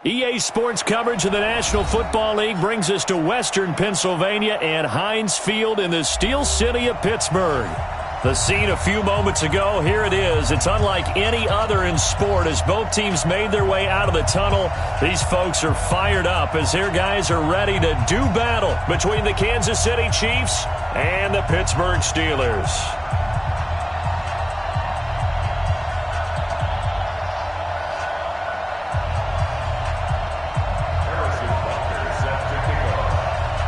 EA Sports coverage of the National Football League brings us to Western Pennsylvania and Heinz Field in the Steel City of Pittsburgh. The scene a few moments ago, here it is. It's unlike any other in sport as both teams made their way out of the tunnel. These folks are fired up as their guys are ready to do battle between the Kansas City Chiefs and the Pittsburgh Steelers.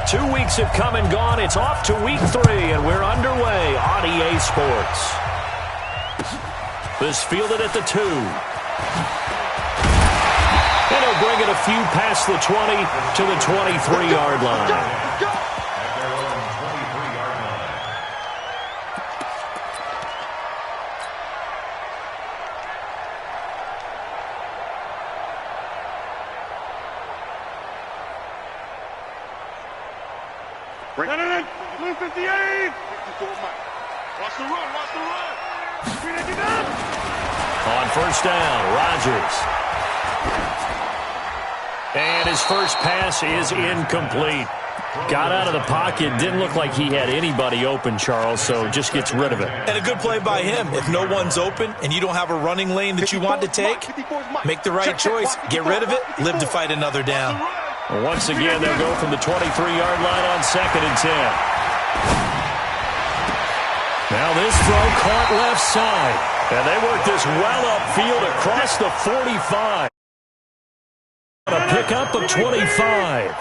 Two weeks have come and gone. It's off to week 3, and we're underway on EA Sports. This fielded at the 2. And he'll bring it a few past the 20 to the 23-yard line. Blue 58! Watch the run, watch the run! On first down, Rodgers. And his first pass is incomplete. Got out of the pocket, didn't look like he had anybody open, Charles, so just gets rid of it. And a good play by him. If no one's open and you don't have a running lane that you want to take, make the right choice. Get rid of it, live to fight another down. Once again, they'll go from the 23-yard line on 2nd and 10. Now this throw caught left side. And they work this well upfield across the 45. A pickup of 25.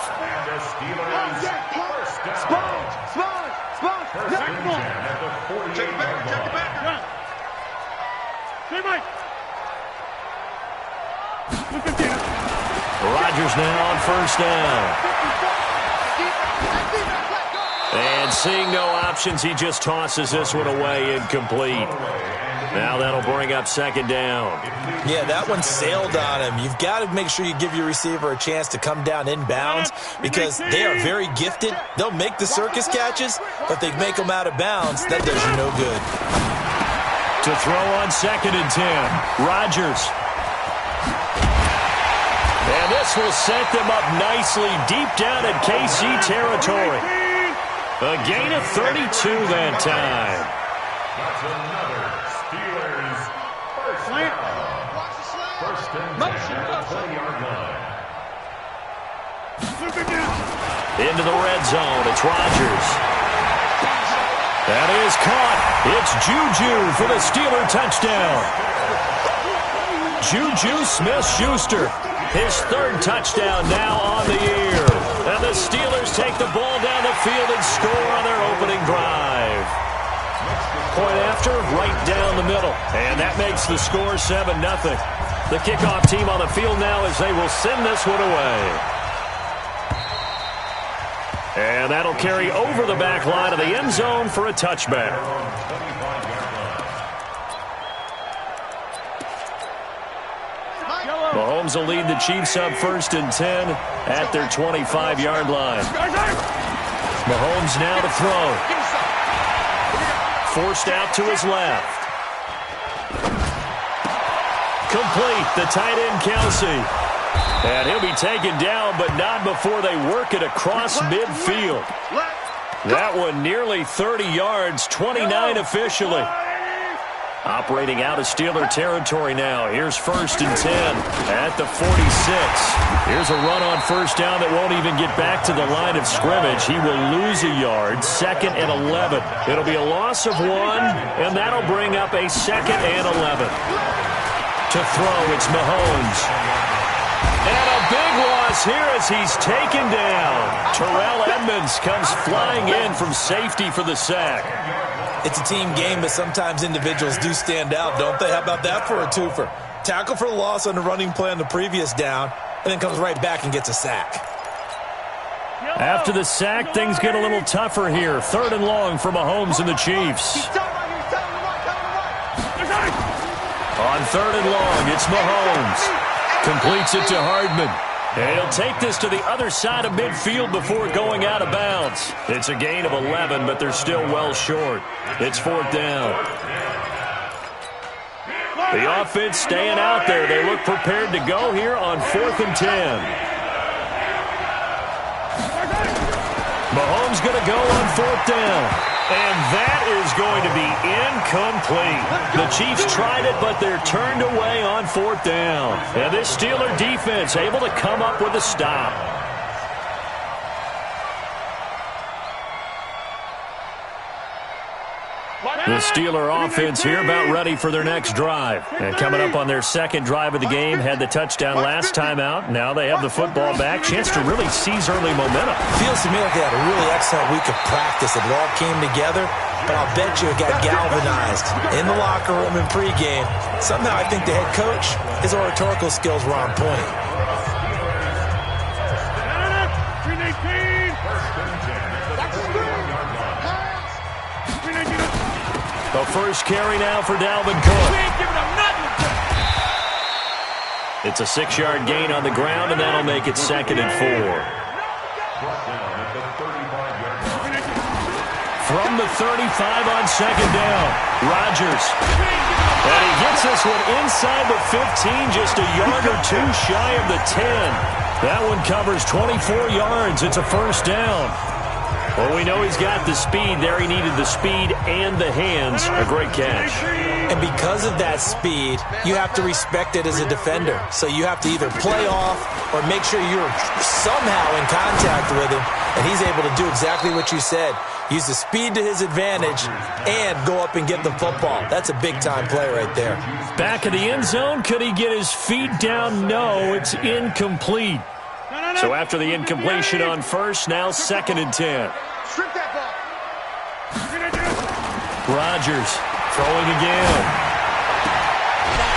Rodgers now on first down. And seeing no options, he just tosses this one away incomplete. Now that'll bring up 2nd down. Yeah, that one sailed on him. You've got to make sure you give your receiver a chance to come down inbounds because they are very gifted. They'll make the circus catches, but they make them out of bounds. That does you no good. To throw on 2nd and 10, Rodgers. And this will set them up nicely deep down in KC territory. A gain of 32 that time. That's another Steelers first down. First and 10 at the 20-yard line. Into the red zone. It's Rodgers. That is caught. It's Juju for the Steeler touchdown. Juju Smith-Schuster. His 3rd touchdown now on the year. And the Steelers take the ball down the field and score on their opening drive. Point after, right down the middle. And that makes the score 7-0. The kickoff team on the field now as they will send this one away. And that'll carry over the back line of the end zone for a touchback. Mahomes will lead the Chiefs up 1st and 10 at their 25-yard line. Mahomes now to throw. Forced out to his left. Complete, the tight end Kelsey. And he'll be taken down, but not before they work it across midfield. That one nearly 30 yards, 29 officially. Operating out of Steeler territory now. Here's 1st and 10 at the 46. Here's a run on first down that won't even get back to the line of scrimmage. He will lose a yard. 2nd and 11. It'll be a loss of 1, and that'll bring up a 2nd and 11. To throw, it's Mahomes. And a big loss here as he's taken down. Terrell Edmonds comes flying in from safety for the sack. It's a team game, but sometimes individuals do stand out, don't they? How about that for a twofer? Tackle for the loss on the running play on the previous down, and then comes right back and gets a sack. After the sack, things get a little tougher here. 3rd and long for Mahomes and the Chiefs. On 3rd and long, it's Mahomes. Completes it to Hardman. And he'll take this to the other side of midfield before going out of bounds. It's a gain of 11, but they're still well short. It's 4th down. The offense staying out there. They look prepared to go here on 4th and 10. Mahomes going to go on 4th down. And that is going to be incomplete. The Chiefs tried it, but they're turned away on 4th down. And this Steeler defense able to come up with a stop. The Steeler offense here about ready for their next drive. And coming up on their second drive of the game, had the touchdown last time out. Now they have the football back. Chance to really seize early momentum. Feels to me like they had a really excellent week of practice. It all came together, but I'll bet you it got galvanized in the locker room in pregame. Somehow I think the head coach, his oratorical skills were on point. The first carry now for Dalvin Cook. It's a 6-yard gain on the ground, and that'll make it 2nd and 4. From the 35 on 2nd down, Rodgers. And he gets this one inside the 15, just a yard or two shy of the 10. That one covers 24 yards. It's a 1st down. Well, we know he's got the speed there. He needed the speed and the hands. A great catch. And because of that speed, you have to respect it as a defender. So you have to either play off or make sure you're somehow in contact with him. And he's able to do exactly what you said. Use the speed to his advantage and go up and get the football. That's a big-time play right there. Back of the end zone. Could he get his feet down? No, it's incomplete. So after the incompletion on 1st, now 2nd and 10. Rodgers throwing again.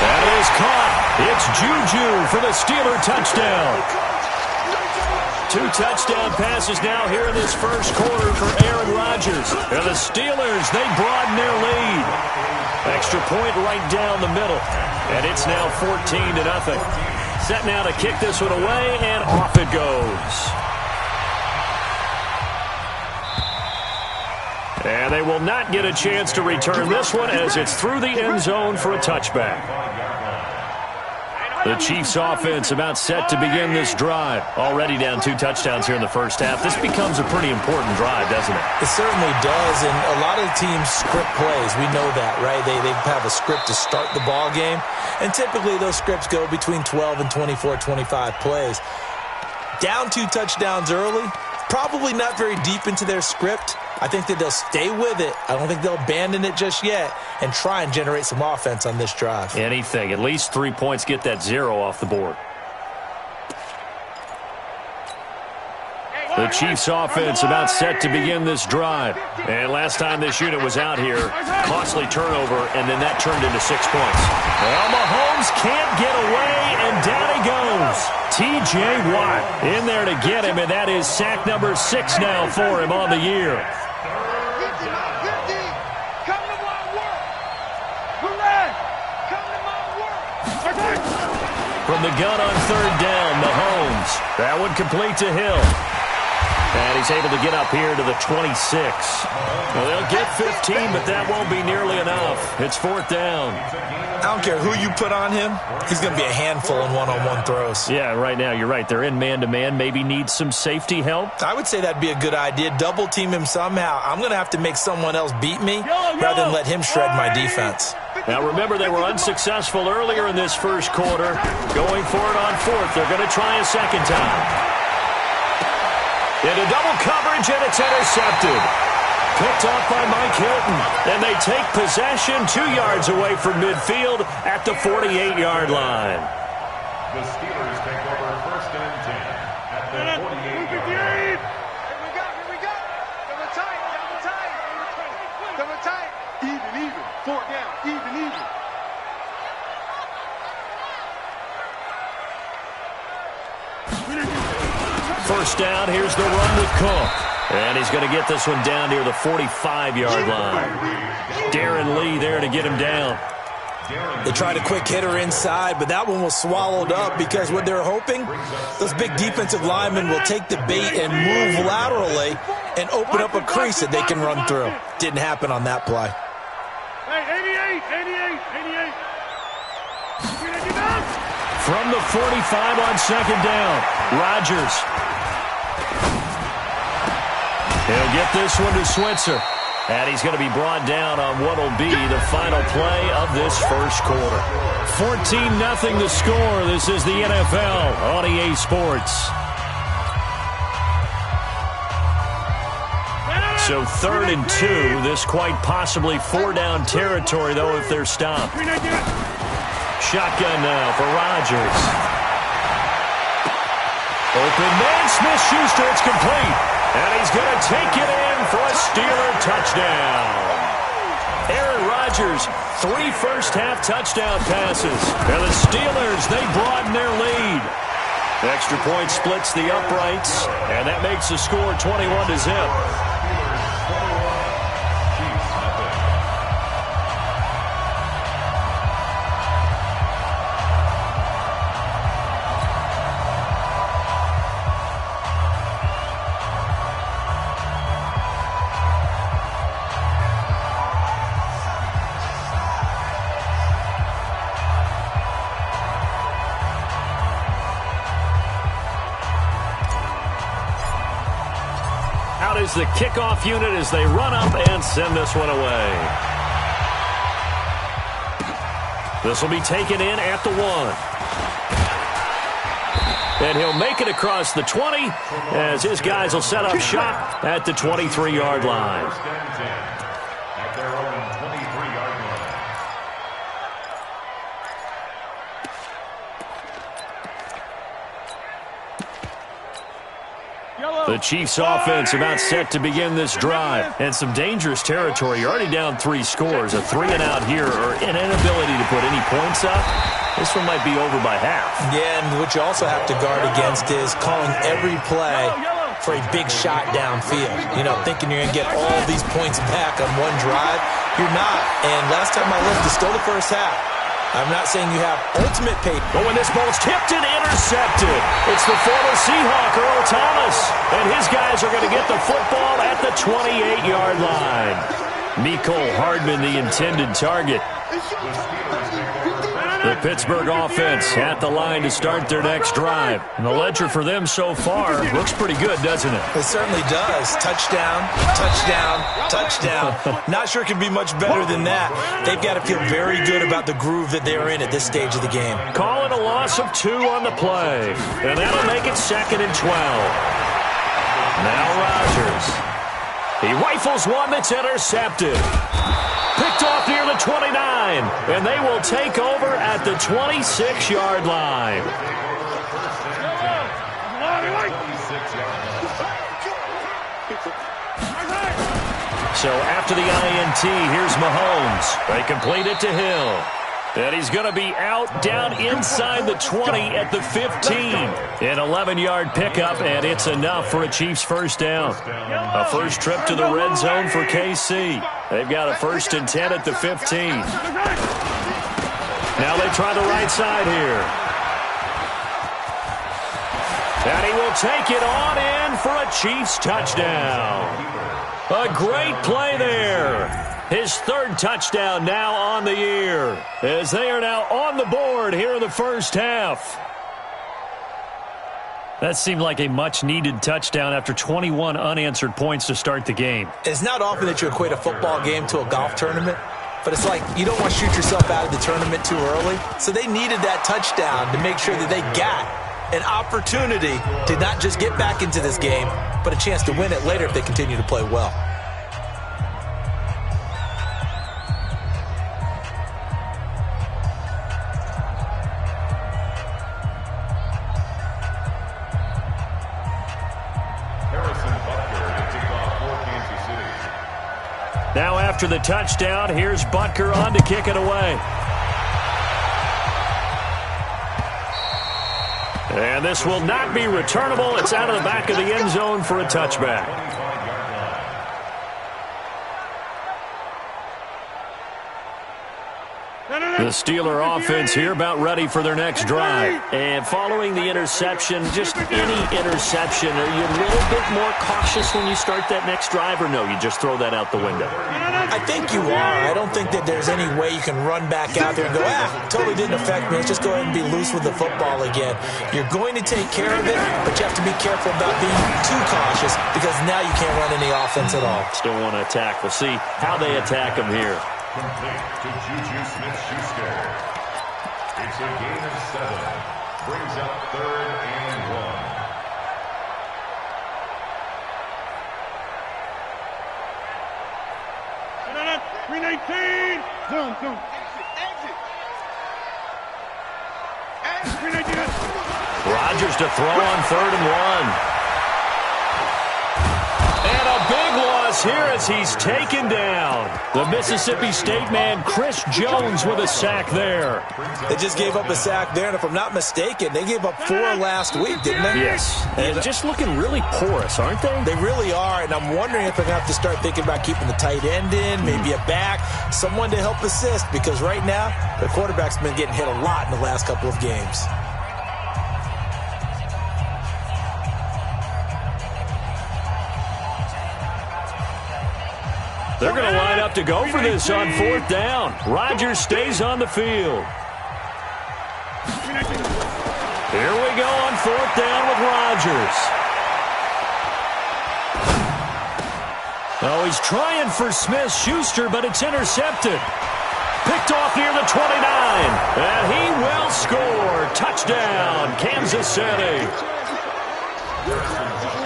That is caught. It's Juju for the Steeler touchdown. 2 touchdown passes now here in this first quarter for Aaron Rodgers. And the Steelers, they broaden their lead. Extra point right down the middle. And it's now 14-0. Set now to kick this one away, and off it goes. And they will not get a chance to return this one as it's through the end zone for a touchback. The Chiefs offense about set to begin this drive. Already down 2 touchdowns here in the first half. This becomes a pretty important drive, doesn't it? It certainly does, and a lot of the teams script plays. We know that, right? They have a script to start the ball game, and typically those scripts go between 12 and 24, 25 plays. Down 2 touchdowns early, probably not very deep into their script. I think that they'll stay with it. I don't think they'll abandon it just yet and try and generate some offense on this drive. Anything. At least 3 points, get that 0 off the board. The Chiefs offense about set to begin this drive. And last time this unit was out here, costly turnover, and then that turned into 6 points. Well, Mahomes can't get away, and down he goes. T.J. Watt in there to get him, and that is sack number 6 now for him on the year. From the gun on 3rd down, Mahomes. That one complete to Hill. And he's able to get up here to the 26. Well, they'll get 15, but that won't be nearly enough. It's 4th down. I don't care who you put on him. He's going to be a handful in one-on-one throws. Yeah, right now, you're right. They're in man-to-man. Maybe need some safety help. I would say that'd be a good idea. Double team him somehow. I'm going to have to make someone else beat me rather than let him shred my defense. Now, remember, they were unsuccessful earlier in this first quarter. Going for it on 4th. They're going to try a second time. Into double coverage, and it's intercepted. Picked off by Mike Hilton. And they take possession 2 yards away from midfield at the 48-yard line. The Steelers take over 1st and 10 at the 48-yard line. Here we go. Double tight. Even. 4th down. Even. First down, here's the run with Cook. And he's going to get this one down near the 45-yard line. Darren Lee there to get him down. They tried a quick hitter inside, but that one was swallowed up because what they're hoping, those big defensive linemen will take the bait and move laterally and open up a crease that they can run through. Didn't happen on that play. Hey, 88. From the 45 on second down, Rodgers. He'll get this one to Switzer. And he's going to be brought down on what will be the final play of this first quarter. 14-0 the score. This is the NFL on EA Sports. So 3rd and 2. This quite possibly 4-down territory, though, if they're stopped. Shotgun now for Rodgers. Open man, Smith-Schuster. It's complete. And he's going to take it in for a Steeler touchdown. Aaron Rodgers, 3 first-half touchdown passes. And the Steelers, they broaden their lead. Extra point splits the uprights, and that makes the score 21-0. Is the kickoff unit as they run up and send this one away. This will be taken in at the 1. And he'll make it across the 20 as his guys will set up shop at the 23-yard line. At their own 23-yard line. The Chiefs offense about set to begin this drive. And some dangerous territory. You're already down 3 scores. A 3-and-out here or an inability to put any points up. This one might be over by half. Yeah, and what you also have to guard against is calling every play for a big shot downfield. You know, thinking you're going to get all these points back on one drive. You're not. And last time I looked, it's still the first half. I'm not saying you have ultimate pace. But when this ball's tipped and intercepted, it's the former Seahawk, Earl Thomas. And his guys are going to get the football at the 28-yard line. Mecole Hardman, the intended target. The Pittsburgh offense at the line to start their next drive. And the ledger for them so far looks pretty good, doesn't it? It certainly does. Touchdown, touchdown, touchdown. Not sure it can be much better than that. They've got to feel very good about the groove that they're in at this stage of the game. Calling a loss of 2 on the play. And that'll make it 2nd and 12. Now Rodgers. He rifles one that's intercepted. Picked off near the 29, and they will take over at the 26-yard line. So after the INT, here's Mahomes. They complete it to Hill. And he's going to be out down inside the 20 at the 15. An 11-yard pickup, and it's enough for a Chiefs first down. A first trip to the red zone for KC. They've got a 1st and 10 at the 15. Now they try the right side here. And he will take it on in for a Chiefs touchdown. A great play there. His 3rd touchdown now on the year, as they are now on the board here in the first half. That seemed like a much-needed touchdown after 21 unanswered points to start the game. It's not often that you equate a football game to a golf tournament, but it's like you don't want to shoot yourself out of the tournament too early. So they needed that touchdown to make sure that they got an opportunity to not just get back into this game, but a chance to win it later if they continue to play well. Now after the touchdown, here's Butker on to kick it away. And this will not be returnable. It's out of the back of the end zone for a touchback. No. The Steeler offense here about ready for their next drive. And following the interception, just any interception, are you a little bit more cautious when you start that next drive, or no, you just throw that out the window? I think you are. I don't think that there's any way you can run back out there and go, totally didn't affect me. Let's just go ahead and be loose with the football again. You're going to take care of it, but you have to be careful about being too cautious because now you can't run any offense at all. Still want to attack. We'll see how they attack them here. Complete to Juju Smith-Schuster. It's a gain of 7. Brings up 3rd and 1. Zoom. Exit. Rodgers to throw on 3rd and 1. And a big loss here as he's taken down. The Mississippi State man, Chris Jones, with a sack there. They just gave up a sack there, and if I'm not mistaken, they gave up 4 last week, didn't they? Yes. And just looking really porous, aren't they? They really are, and I'm wondering if they're going to have to start thinking about keeping the tight end in, maybe a back, someone to help assist, because right now, the quarterback's been getting hit a lot in the last couple of games. They're going to line up to go for this on 4th down. Rodgers stays on the field. Here we go on 4th down with Rodgers. Oh, he's trying for Smith-Schuster, but it's intercepted. Picked off near the 29. And he will score. Touchdown, Kansas City.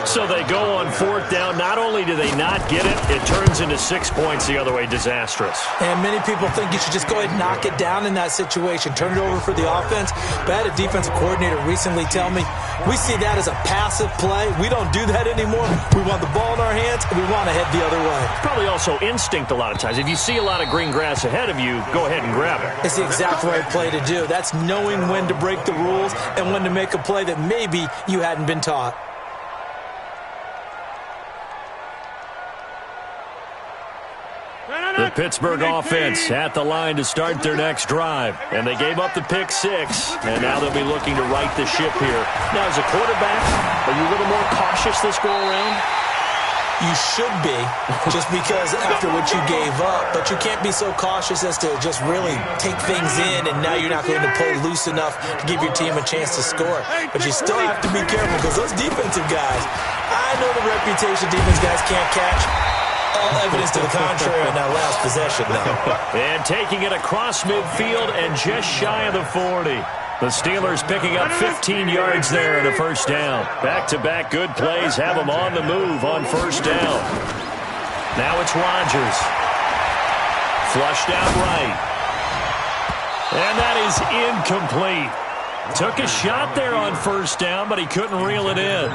So they go on 4th down. Not only do they not get it, it turns into 6 points the other way. Disastrous. And many people think you should just go ahead and knock it down in that situation. Turn it over for the offense. But I had a defensive coordinator recently tell me, we see that as a passive play. We don't do that anymore. We want the ball in our hands, and we want to head the other way. Probably also instinct a lot of times. If you see a lot of green grass ahead of you, go ahead and grab it. It's the exact right play to do. That's knowing when to break the rules and when to make a play that maybe you hadn't been taught. The Pittsburgh offense at the line to start their next drive. And they gave up the pick 6. And now they'll be looking to right the ship here. Now, as a quarterback, are you a little more cautious this go-around? You should be, just because after what you gave up. But you can't be so cautious as to just really take things in, and now you're not going to play loose enough to give your team a chance to score. But you still have to be careful because those defensive guys, I know the reputation defense guys can't catch. All evidence to the contrary on that last possession, though. And taking it across midfield and just shy of the 40. The Steelers picking up 15 yards there in a 1st down. Back-to-back good plays have them on the move on 1st down. Now it's Rodgers. Flushed out right. And that is incomplete. Took a shot there on 1st down, but he couldn't reel it in.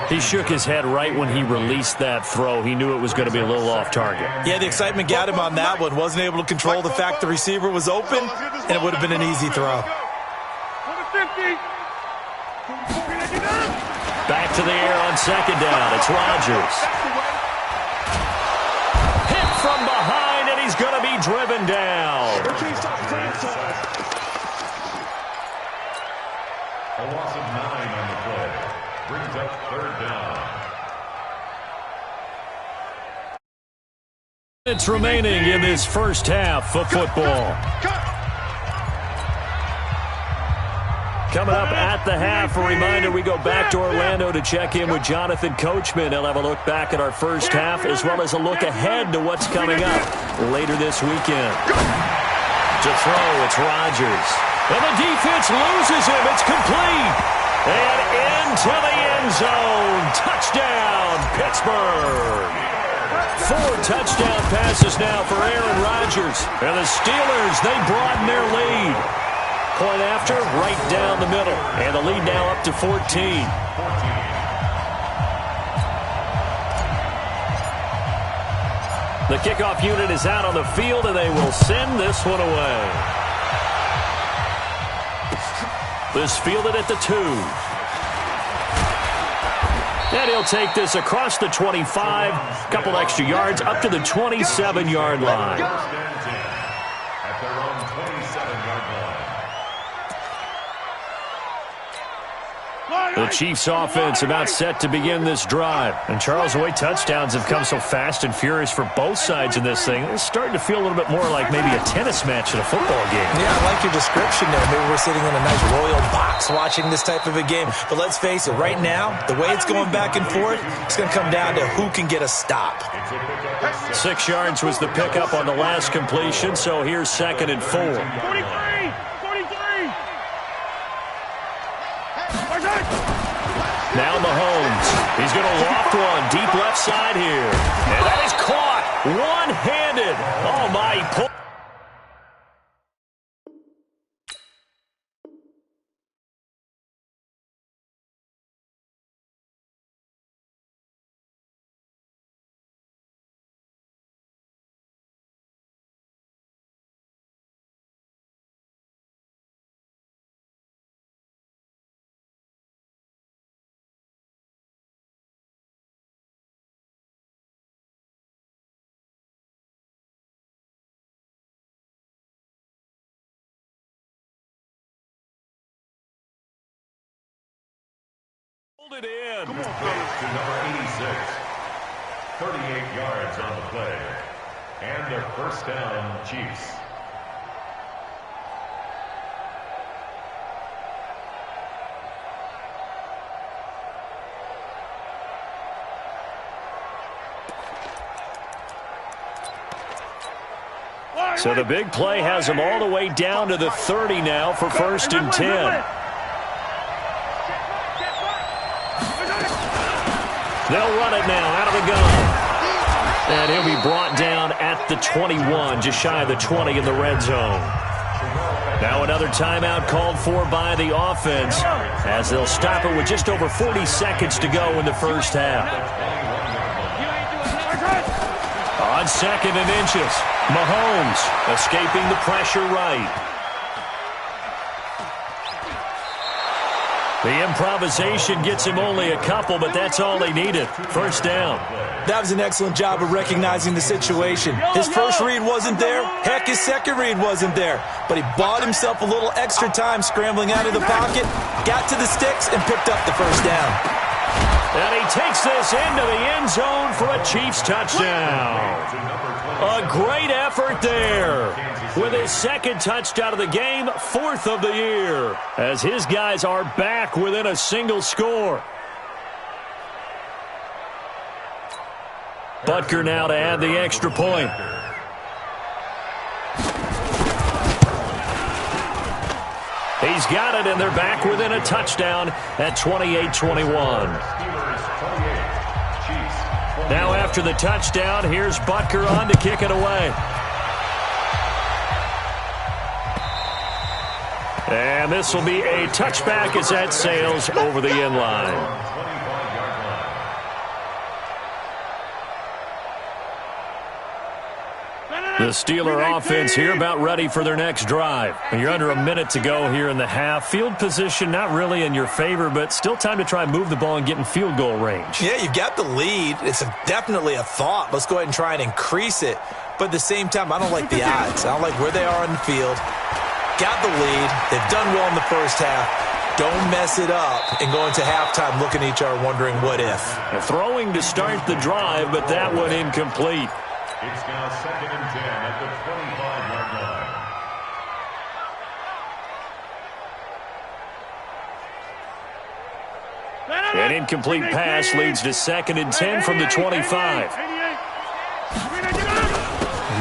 He shook his head right when he released that throw. He knew it was going to be a little off target. Yeah, the excitement got him on that one. Wasn't able to control the fact the receiver was open, and it would have been an easy throw. Back to the air on 2nd down. It's Rodgers. Hit from behind, and he's going to be driven down. A loss of 9 on the play. Brings up 3rd down. It's remaining in this 1st half of football. Coming up at the half, a reminder, we go back to Orlando to check in with Jonathan Coachman. He'll have a look back at our 1st half as well as a look ahead to what's coming up later this weekend. To throw, it's Rodgers. And the defense loses him. It's complete. And into the end zone. Touchdown, Pittsburgh. 4 touchdown passes now for Aaron Rodgers. And the Steelers, they broaden their lead. Point after, right down the middle. And the lead now up to 14. The kickoff unit is out on the field, and they will send this one away. This fielded at the 2. And he'll take this across the 25, couple extra yards, up to the 27-yard line. At their own 27. The Chiefs offense about set to begin this drive. And Charles, the way touchdowns have come so fast and furious for both sides in this thing, it's starting to feel a little bit more like maybe a tennis match in a football game. Yeah, I like your description there. Maybe we're sitting in a nice royal box watching this type of a game. But let's face it, right now, the way it's going back and forth, it's going to come down to who can get a stop. 6 yards was the pickup on the last completion, so here's 2nd and 4. 43! Now Mahomes. He's going to loft one deep left side here. And that is caught one-handed. Oh, my. Hold it in. Come on, to number 86. 38 yards on the play. And a first down, Chiefs. So the big play has them all the way down to the 30 now for 1st and 10. They'll run it now out of the gun. And he'll be brought down at the 21, just shy of the 20 in the red zone. Now another timeout called for by the offense as they'll stop it with just over 40 seconds to go in the first half. On 2nd and inches, Mahomes escaping the pressure right. The improvisation gets him only a couple, but that's all they needed. First down. That was an excellent job of recognizing the situation. His first read wasn't there. Heck, his second read wasn't there. But he bought himself a little extra time scrambling out of the pocket, got to the sticks, and picked up the first down. And he takes this into the end zone for a Chiefs touchdown. A great effort there. With his 2nd touchdown of the game, 4th of the year, as his guys are back within a single score. Butker now to add the extra point. He's got it, and they're back within a touchdown at 28-21. Now after the touchdown, here's Butker on to kick it away. And this will be a touchback as that sails over the end line. The Steeler offense here about ready for their next drive. And you're under a minute to go here in the half. Field position not really in your favor, but still time to try and move the ball and get in field goal range. Yeah, you've got the lead. It's definitely a thought. Let's go ahead and try and increase it. But at the same time, I don't like the odds. I don't like where they are on the field. Got the lead. They've done well in the first half. Don't mess it up and go into halftime looking at each other wondering what if. Throwing to start the drive, but that one incomplete. It's now 2nd and 10 at the 25-yard line. An incomplete pass leads to 2nd and 10 from the 25.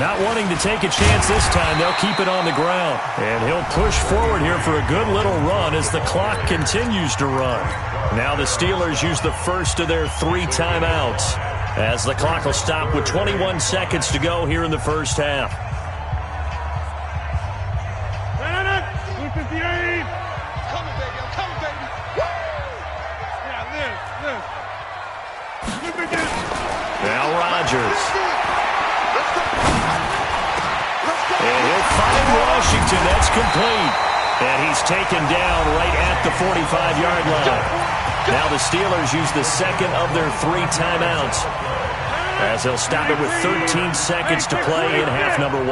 Not wanting to take a chance this time, they'll keep it on the ground. And he'll push forward here for a good little run as the clock continues to run. Now the Steelers use the first of their 3 timeouts, as the clock will stop with 21 seconds to go here in the first half. Coming, baby. I'm coming, baby. Woo! Yeah, live. Now Rodgers. And he'll find Washington. That's complete. And he's taken down right at the 45-yard line. Now the Steelers use the second of their 3 timeouts, as they'll stop it with 13 seconds to play in half number 1.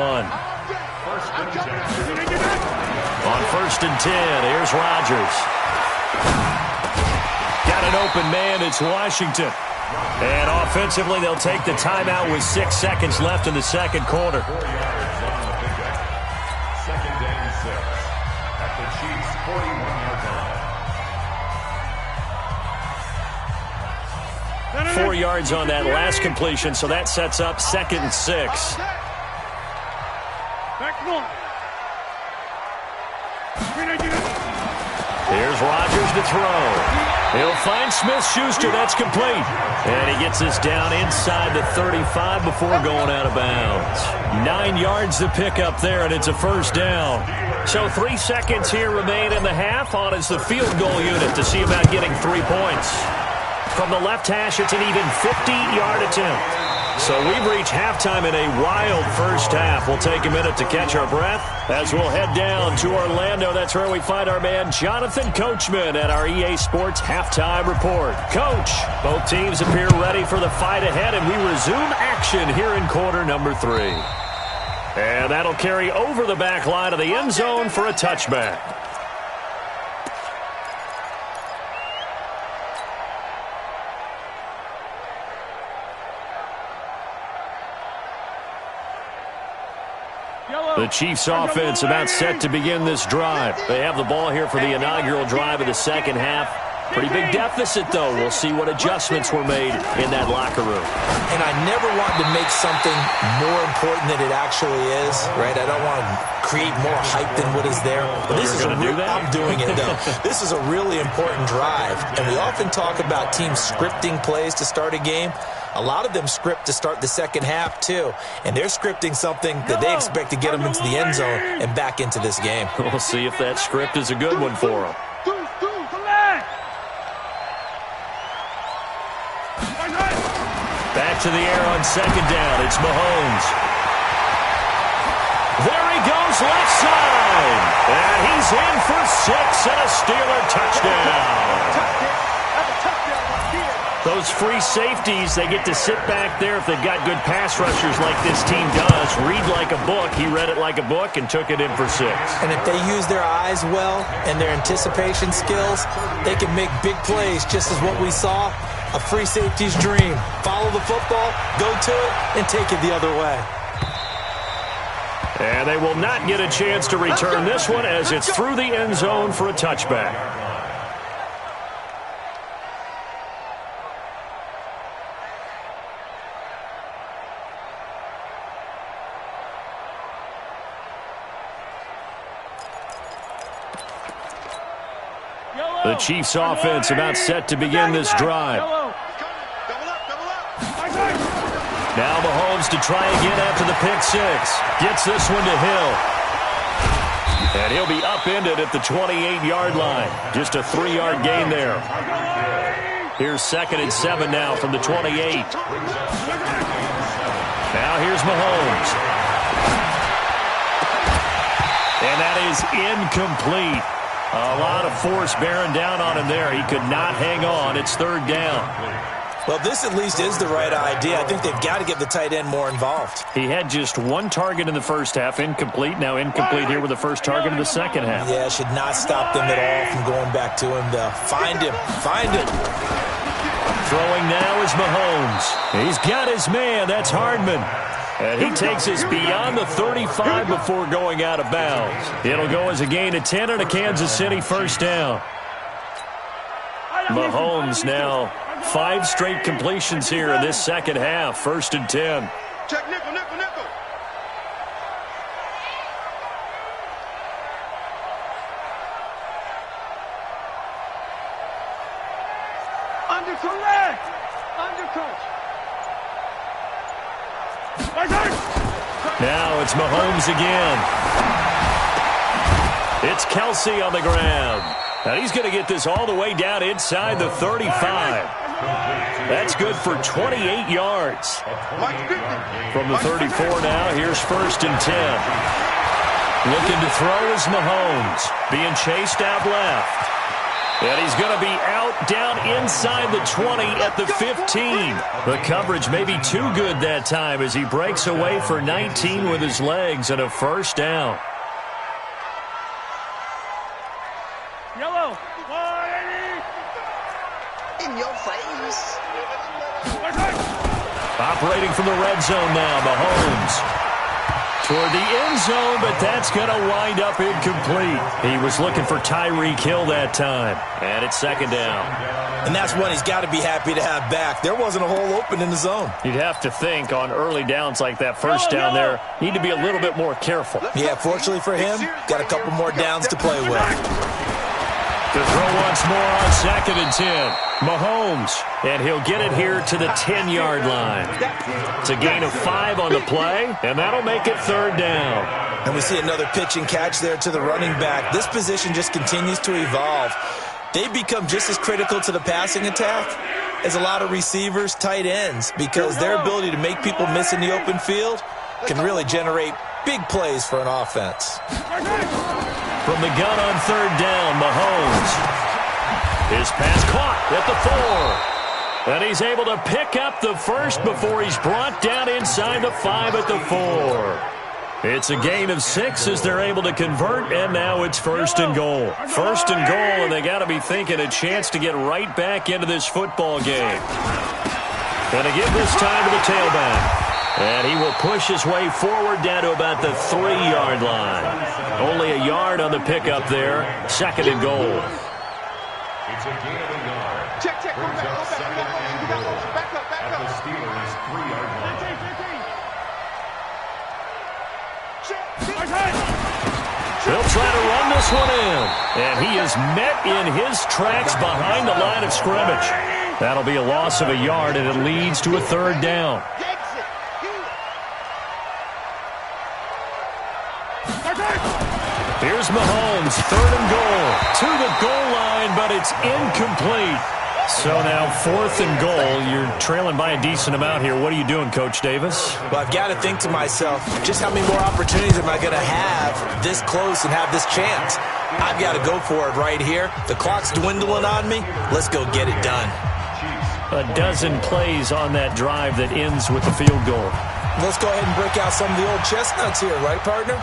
On 1st and 10, here's Rodgers. got an open man. It's Washington. And offensively, they'll take the timeout with 6 seconds left in the second quarter. 4 yards on the pickup. Second and 6 at the Chiefs' 41-yard line. 4 yards on that last completion, so that sets up 2nd and 6. Here's Rodgers to throw. He'll find Smith-Schuster. That's complete. And he gets this down inside the 35 before going out of bounds. 9 yards to pick up there, and it's a first down. So 3 seconds here remain in the half. On is the field goal unit to see about getting 3 points. From the left hash, it's an even 50-yard attempt. So we've reached halftime in a wild first half. We'll take a minute to catch our breath as we'll head down to Orlando. That's where we find our man Jonathan Coachman at our EA Sports Halftime Report. Coach, both teams appear ready for the fight ahead, and we resume action here in quarter number 3. And that'll carry over the back line of the end zone for a touchback. The Chiefs offense about set to begin this drive. They have the ball here for the inaugural drive of the second half. Pretty big deficit, though. We'll see what adjustments were made in that locker room. And I never wanted to make something more important than it actually is, right? I don't want to create more hype than what is there. But this is I'm doing it, though. This is a really important drive. And we often talk about teams scripting plays to start a game. A lot of them script to start the second half, too. And they're scripting something that they expect to get them into the end zone and back into this game. We'll see if that script is a good one for them. Back to the air on second down. It's Mahomes. There he goes, left side. And he's in for 6 and a Steeler touchdown. Those free safeties, they get to sit back there if they've got good pass rushers like this team does. Read like a book. He read it like a book and took it in for 6. And if they use their eyes well and their anticipation skills, they can make big plays, just as what we saw. A free safety's dream. Follow the football, go to it, and take it the other way. And they will not get a chance to return this one as it's through the end zone for a touchback. The Chiefs offense about set to begin this drive. Now Mahomes to try again after the pick 6. Gets this one to Hill. And he'll be upended at the 28-yard line. Just a 3-yard gain there. Here's 2nd and 7 now from the 28. Now here's Mahomes. And that is incomplete. A lot of force bearing down on him there. He could not hang on. It's 3rd down. Well, this at least is the right idea. I think they've got to get the tight end more involved. He had just 1 target in the first half, incomplete. Now incomplete here with the first target in the second half. Yeah, should not stop them at all from going back to him, though. Find him. Find him. Throwing now is Mahomes. He's got his man. That's Hardman. And he takes us beyond the 35 before going out of bounds. It'll go as a gain of 10 and a Kansas City first down. Mahomes now 5 straight completions here in this second half. 1st and 10. Check nickel, nickel, nickel. Under correct. Under coach. Now it's Mahomes again. It's Kelsey on the ground. Now he's going to get this all the way down inside the 35. That's good for 28 yards. From the 34 now, here's 1st and 10. Looking to throw is Mahomes. Being chased out left. And he's going to be out down inside the 20 at the 15. The coverage may be too good that time as he breaks away for 19 with his legs and a first down. Yellow. Operating from the red zone now, Mahomes. Toward the end zone, but that's going to wind up incomplete. He was looking for Tyreek Hill that time. And it's second down. And that's one he's got to be happy to have back. There wasn't a hole open in the zone. You'd have to think on early downs like that first down there, need to be a little bit more careful. Yeah, fortunately for him, got a couple more downs to play with. To throw once more on second and 10. Mahomes, and he'll get it here to the 10-yard line. It's a gain of 5 on the play, and that'll make it third down. And we see another pitch and catch there to the running back. This position just continues to evolve. They've become just as critical to the passing attack as a lot of receivers, tight ends, because their ability to make people miss in the open field can really generate big plays for an offense. From the gun on third down, Mahomes. His pass caught at the 4. And he's able to pick up the first before he's brought down inside the 5 at the 4. It's a gain of 6 as they're able to convert, and now it's first and goal. First and goal, and they got to be thinking a chance to get right back into this football game. And to give this time to the tailback. And he will push his way forward down to about the 3-yard line. Only a yard on the pickup there. Second and goal. It's a gain of a yard. Check. Brings up second and goal. Back up. At the Steelers' 3-yard line. They'll try to run this one in. And he is met in his tracks behind the line of scrimmage. That'll be a loss of a yard, and it leads to a third down. Here's Mahomes, third and goal. To the goal line, but it's incomplete. So now fourth and goal. You're trailing by a decent amount here. What are you doing, Coach Davis? Well, I've got to think to myself, just how many more opportunities am I going to have this close and have this chance? I've got to go for it right here. The clock's dwindling on me. Let's go get it done. A dozen plays on that drive that ends with the field goal. Let's go ahead and break out some of the old chestnuts here, right, partner?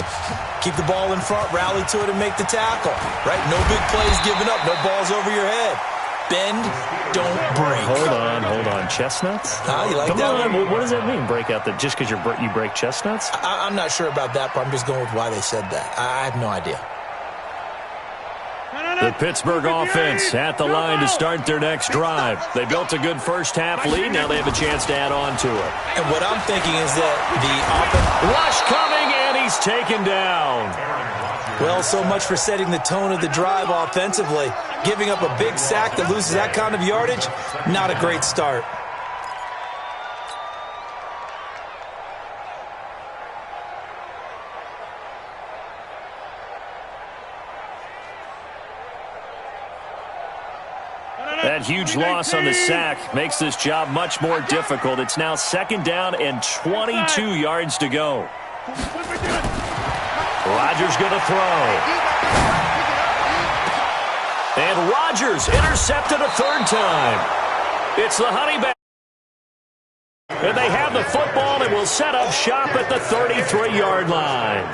Keep the ball in front, rally to it, and make the tackle, right? No big plays given up, no balls over your head. Bend, don't break. Hold on. Chestnuts? You like Come that on. one? What does that mean, break out? Just because you break chestnuts? I'm not sure about that, but I'm just going with why they said that. I have no idea. The Pittsburgh offense at the line to start their next drive. They built a good first-half lead. Now they have a chance to add on to it. And what I'm thinking is that the offense... Rush coming, and he's taken down. Well, so much for setting the tone of the drive offensively. Giving up a big sack that loses that kind of yardage, not a great start. That huge loss on the sack makes this job much more difficult. It's now second down and 22 yards to go. Rodgers going to throw. And Rodgers intercepted a third time. It's the Honeyback. And they have the football and will set up shop at the 33-yard line.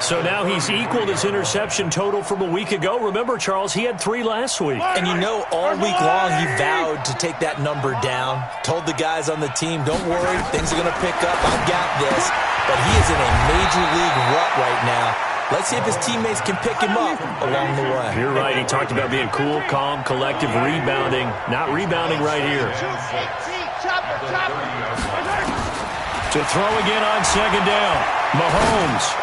So now he's equaled his interception total from a week ago. Remember, Charles, he had 3 last week. And you know, all week long he vowed to take that number down. Told the guys on the team, don't worry, things are going to pick up. I've got this. But he is in a major league rut right now. Let's see if his teammates can pick him up along the way. You're right. He talked about being cool, calm, collective, rebounding. Not rebounding right here. To throw again on second down. Mahomes.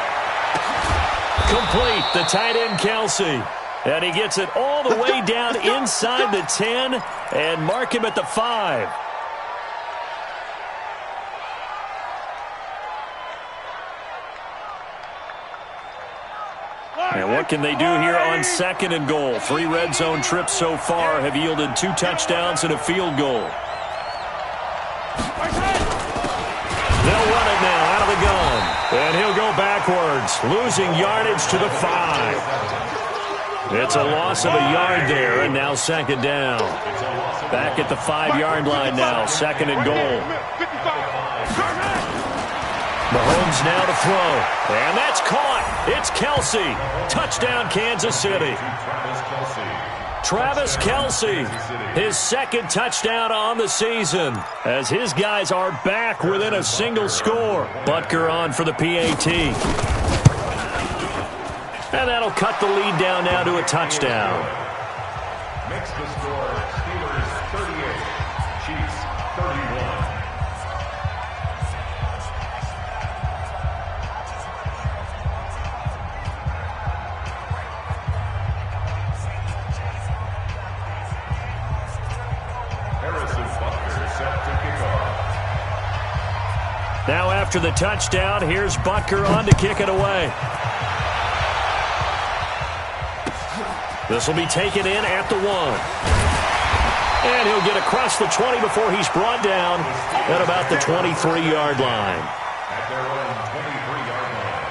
Complete. The tight end, Kelsey. And he gets it all the way down inside the 10 and mark him at the 5. And what can they do here on second and goal? 3 red zone trips so far have yielded 2 touchdowns and a field goal. They'll run it now out of the gun. And he'll go backwards, losing yardage to the 5. It's a loss of a yard there, and now second down. Back at the 5-yard line now, second and goal. Mahomes now to throw. And that's caught. It's Kelsey. Touchdown, Kansas City. Travis Kelce, his second touchdown on the season, as his guys are back within a single score. Butker on for the PAT. And that'll cut the lead down now to a touchdown. Makes the score Steelers 38, Chiefs 31. Now after the touchdown, here's Butker on to kick it away. This will be taken in at the 1. And he'll get across the 20 before he's brought down at about the 23-yard line. At their own 23-yard line.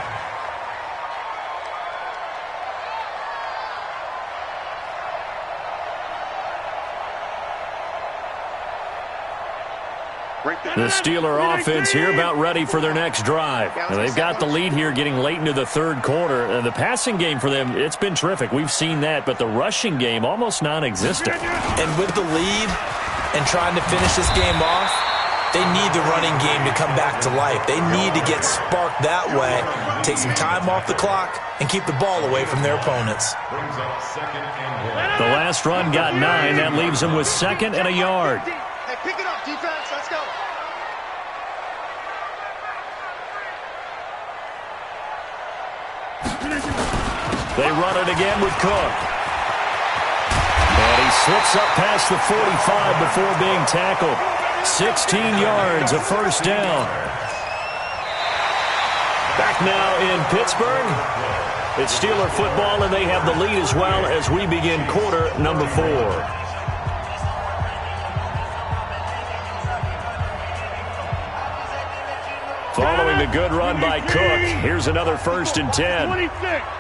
The Steeler offense here about ready for their next drive. Now, they've got the lead here getting late into the third quarter. And the passing game for them, it's been terrific. We've seen that, but the rushing game almost non-existent. And with the lead and trying to finish this game off, they need the running game to come back to life. They need to get sparked that way, take some time off the clock, and keep the ball away from their opponents. Brings up 2nd and 1. The last run got 9. That leaves them with 2nd and a yard. Hey, pick it up, defense. Let's go. They run it again with Cook. And he slips up past the 45 before being tackled. 16 yards, a first down. Back now in Pittsburgh. It's Steeler football, and they have the lead as well as we begin quarter number 4. Following the good run by Cook, here's another 1st and 10.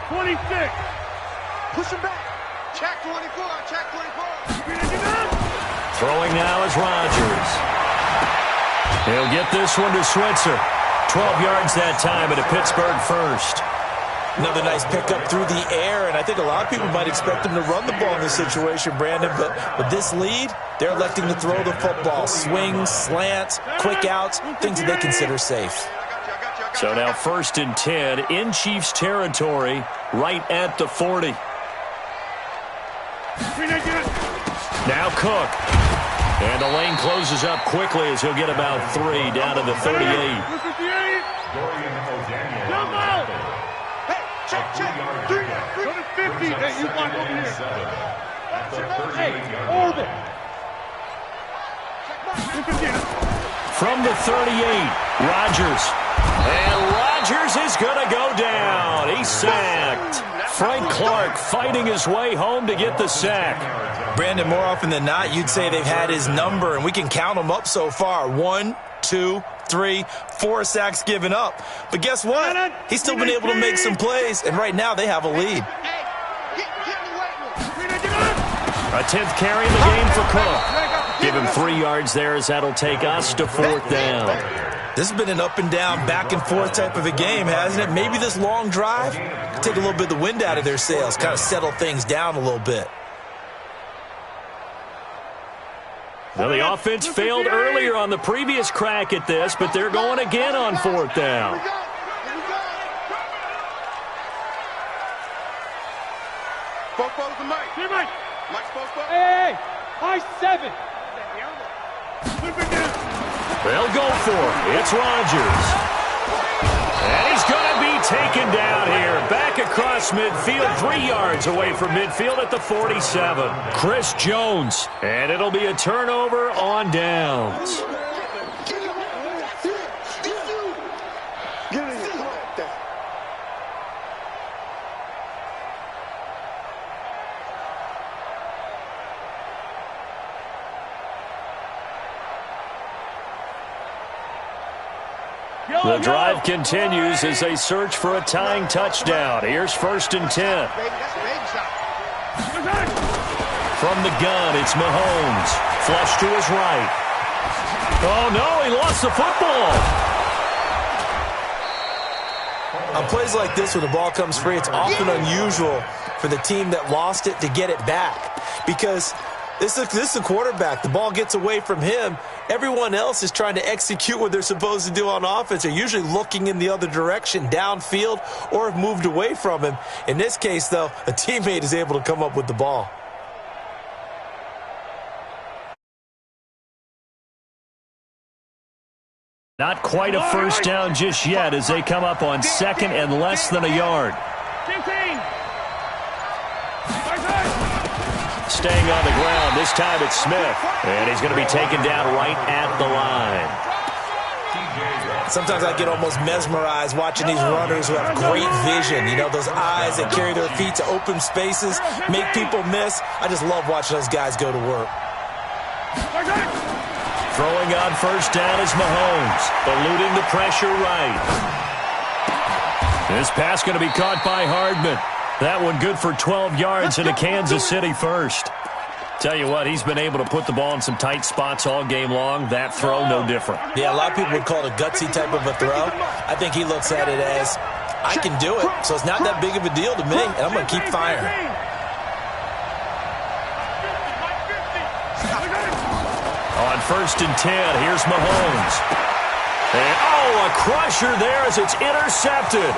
26. Push him back. Check 24. Check 24. Throwing now is Rodgers. He'll get this one to Switzer. 12 yards that time, and a Pittsburgh first. Another nice pickup through the air, and I think a lot of people might expect him to run the ball in this situation, Brandon, but with this lead, they're electing to throw the football. Swings, slants, quick outs, things that they consider safe. So now 1st and 10 in Chiefs territory, right at the 40. Now Cook. And the lane closes up quickly as he'll get about 3 down to the 38. Jump out! Hey, check. 50. Hey, you block over here. Hey, hold it. From the 38, Rodgers. And Rodgers is going to go down. He's sacked. Frank Clark fighting his way home to get the sack. Brandon, more often than not, you'd say they've had his number, and we can count them up so far. 1, 2, 3, 4 sacks given up. But guess what? He's still been able to make some plays, and right now they have a lead. A 10th carry in the game for Cook. Give him 3 yards there as that'll take us to 4th down. This has been an up-and-down, back-and-forth type of a game, hasn't it? Maybe this long drive could take a little bit of the wind out of their sails, kind of settle things down a little bit. Now, the offense failed earlier on the previous crack at this, but they're going again on 4th down. Hey, high 7. They'll go for it. It's Rodgers. And he's going to be taken down here. Back across midfield, 3 yards away from midfield at the 47. Chris Jones. And it'll be a turnover on downs. The drive continues as they search for a tying touchdown. Here's 1st and 10. From the gun, it's Mahomes. Flush to his right. Oh, no, he lost the football. On plays like this where the ball comes free, it's often unusual for the team that lost it to get it back because this is the quarterback. The ball gets away from him. Everyone else is trying to execute what they're supposed to do on offense. They're usually looking in the other direction, downfield, or have moved away from him. In this case, though, a teammate is able to come up with the ball. Not quite a first down just yet as they come up on second and less than a yard. Staying on the ground. This time it's Smith. And he's going to be taken down right at the line. Sometimes I get almost mesmerized watching these runners who have great vision. You know, those eyes that carry their feet to open spaces, make people miss. I just love watching those guys go to work. Throwing on first down is Mahomes, eluding the pressure right. This pass going to be caught by Hardman. That one good for 12 yards and a Kansas City first. Tell you what, he's been able to put the ball in some tight spots all game long. That throw, no different. Yeah, a lot of people would call it a gutsy type of a throw. I think he looks at it as, I can do it, so it's not that big of a deal to me, and I'm going to keep firing. On first and 10, here's Mahomes. And, a crusher there as it's intercepted.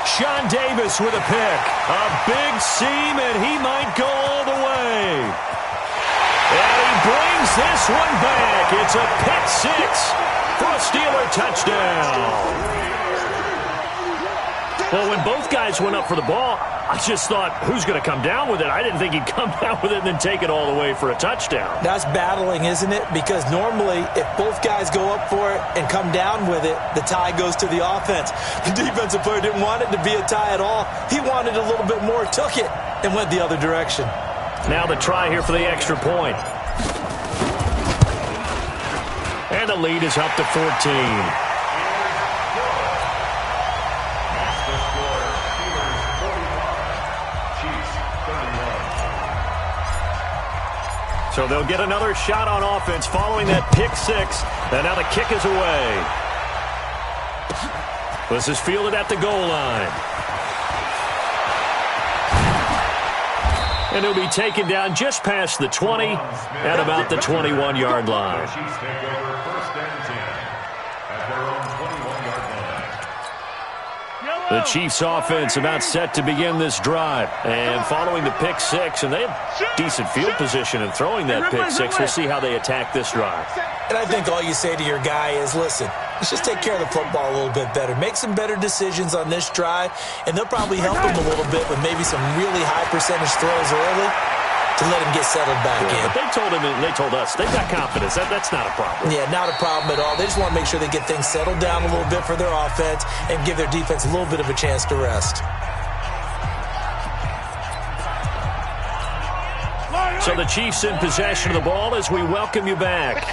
Sean Davis with a pick. A big seam, and he might go all the way. And he brings this one back. It's a pick six for a Steeler touchdown. Well, when both guys went up for the ball, I just thought, who's going to come down with it? I didn't think he'd come down with it and then take it all the way for a touchdown. That's battling, isn't it? Because normally, if both guys go up for it and come down with it, the tie goes to the offense. The defensive player didn't want it to be a tie at all. He wanted a little bit more, took it, and went the other direction. Now the try here for the extra point. And the lead is up to 14. So they'll get another shot on offense following that pick six. And now the kick is away. This is fielded at the goal line. And he'll be taken down just past the 20 at about the 21-yard line. The Chiefs offense about set to begin this drive. And following the pick six, and they have decent field position in throwing that pick six. We'll see how they attack this drive. And I think all you say to your guy is, listen, let's just take care of the football a little bit better. Make some better decisions on this drive, and they'll probably help him a little bit with maybe some really high percentage throws early to let him get settled back in. But they told him, and they told us, they've got confidence. That's not a problem. Yeah, not a problem at all. They just want to make sure they get things settled down a little bit for their offense and give their defense a little bit of a chance to rest. So the Chiefs in possession of the ball as we welcome you back.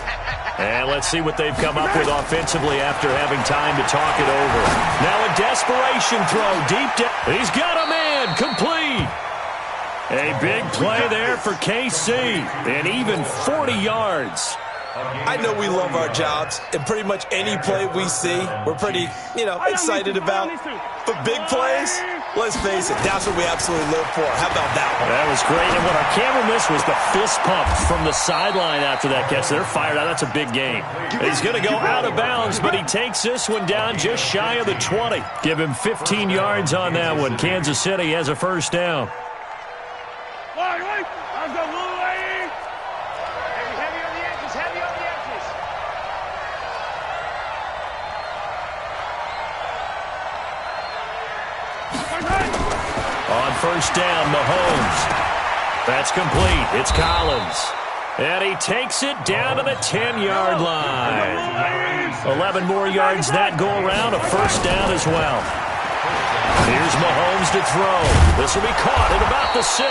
And let's see what they've come up with offensively after having time to talk it over. Now a desperation throw deep down. He's got a man, complete. A big play there for KC, and even 40 yards. I know we love our jobs, and pretty much any play we see, we're pretty, excited about. But big plays, let's face it, that's what we absolutely live for. How about that one? That was great, and what our camera missed was the fist pump from the sideline after that catch. They're fired out. That's a big game. He's going to go out of bounds, but he takes this one down just shy of the 20. Give him 15 yards on that one. Kansas City has a first down. On first down, Mahomes. That's complete. It's Collins. And he takes it down to the 10-yard line. 11 more yards that go around, a first down as well. Here's Mahomes to throw. This will be caught at about the 6.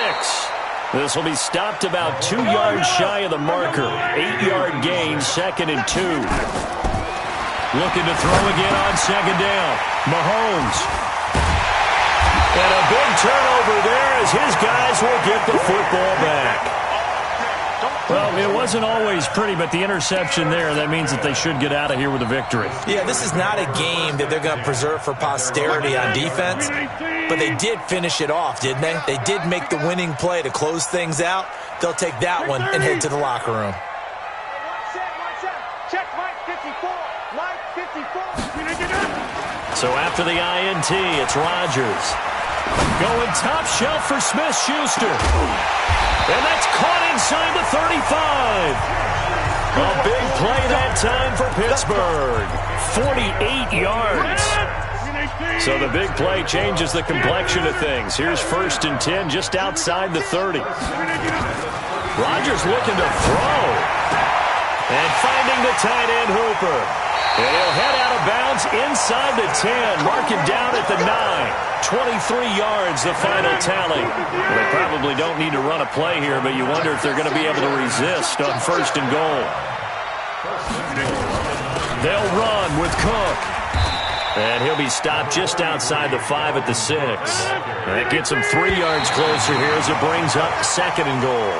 This will be stopped about 2 yards shy of the marker. 8-yard gain, 2nd and 2. Looking to throw again on second down. Mahomes. And a big turnover there as his guys will get the football back. Well, it wasn't always pretty, but the interception there, that means that they should get out of here with a victory. Yeah, this is not a game that they're going to preserve for posterity on defense, but they did finish it off, didn't they? They did make the winning play to close things out. They'll take that one and head to the locker room. Check Mike 54. Mike 54. So after the INT, it's Rodgers. Going top shelf for Smith-Schuster. And that's caught inside the 35. A big play that time for Pittsburgh. 48 yards. So the big play changes the complexion of things. Here's 1st and 10 just outside the 30. Rodgers looking to throw. And finding the tight end Hooper. And he'll head out of bounds inside the 10. Marking down at the 9. 23 yards, the final tally. Well, they probably don't need to run a play here, but you wonder if they're going to be able to resist on 1st and goal. They'll run with Cook. And he'll be stopped just outside the 5 at the 6. That gets him 3 yards closer here as it brings up 2nd and goal.